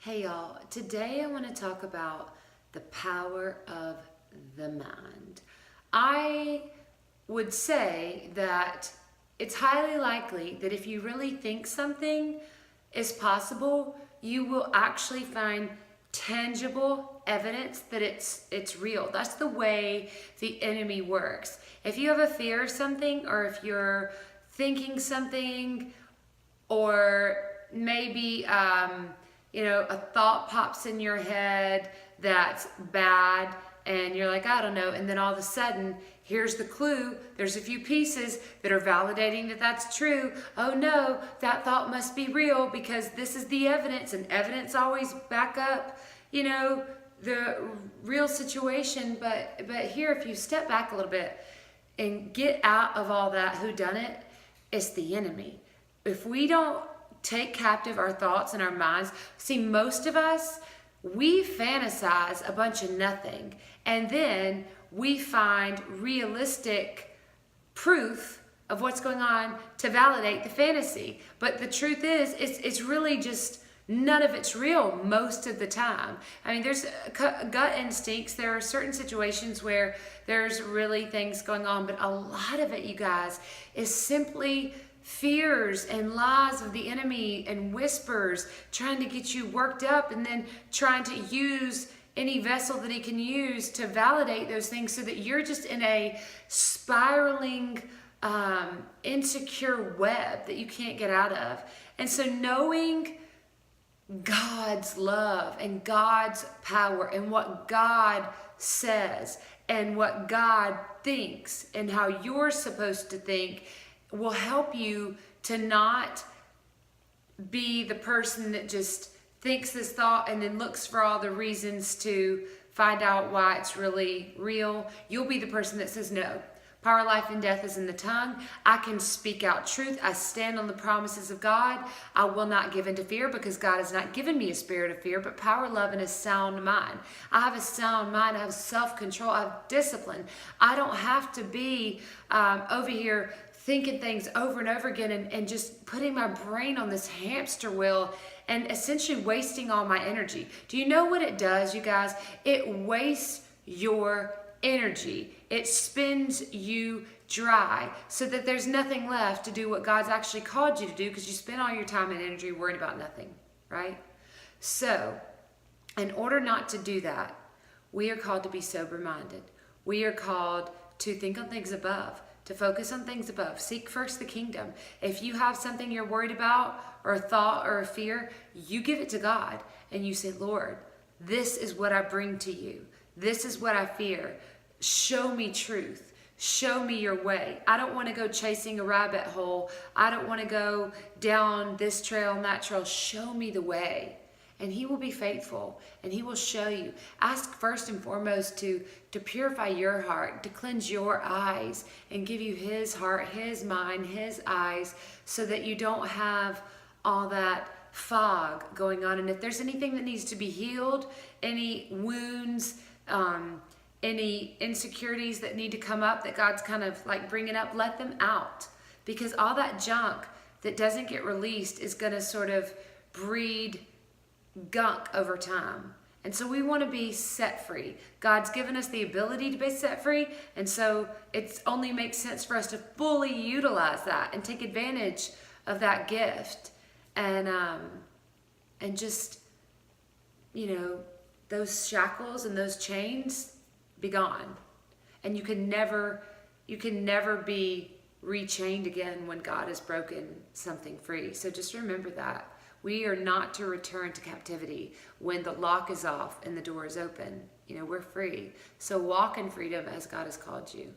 Hey y'all, today I want to talk about the power of the mind. I would say that it's highly likely that if you really think something is possible, you will actually find tangible evidence that it's real. That's the way the enemy works. If you have a fear of something, or if you're thinking something, or maybe a thought pops in your head that's bad, and you're like, I don't know, and then all of a sudden here's the clue, there's a few pieces that are validating that that's true. Oh no, that thought must be real because this is the evidence, and evidence always back up the real situation. But here, if you step back a little bit and get out of all that who done it's the enemy. If we don't take captive our thoughts and our minds, see, most of us, we fantasize a bunch of nothing, and then we find realistic proof of what's going on to validate the fantasy. But the truth is, it's really just none of it's real most of the time. I mean, there's gut instincts. There are certain situations where there's really things going on, but a lot of it, you guys, is simply fears and lies of the enemy and whispers trying to get you worked up, and then trying to use any vessel that he can use to validate those things, so that you're just in a spiraling insecure web that you can't get out of. And so knowing God's love and God's power and what God says and what God thinks and how you're supposed to think will help you to not be the person that just thinks this thought and then looks for all the reasons to find out why it's really real. You'll be the person that says, no, power, life, and death is in the tongue. I can speak out truth. I stand on the promises of God. I will not give in to fear, because God has not given me a spirit of fear, but power, love, and a sound mind. I have a sound mind. I have self-control. I have discipline. I don't have to be over here thinking things over and over again, and just putting my brain on this hamster wheel and essentially wasting all my energy. Do you know what it does, you guys? It wastes your energy. It spins you dry, so that there's nothing left to do what God's actually called you to do, because you spend all your time and energy worried about nothing, right? So, in order not to do that, we are called to be sober-minded. We are called to think on things above, to focus on things above. Seek first the kingdom. If you have something you're worried about, or a thought or a fear, you give it to God and you say, Lord, this is what I bring to you. This is what I fear. Show me truth. Show me your way. I don't want to go chasing a rabbit hole. I don't want to go down this trail and that trail. Show me the way. And he will be faithful, and he will show you. Ask first and foremost to purify your heart, to cleanse your eyes, and give you his heart, his mind, his eyes, so that you don't have all that fog going on. And if there's anything that needs to be healed, any wounds, any insecurities that need to come up that God's kind of like bringing up, let them out. Because all that junk that doesn't get released is going to sort of breed gunk over time. And so we want to be set free. God's given us the ability to be set free, and so it only makes sense for us to fully utilize that and take advantage of that gift, and just, those shackles and those chains be gone. And you can never be rechained again when God has broken something free. So just remember that. We are not to return to captivity when the lock is off and the door is open. We're free. So walk in freedom as God has called you.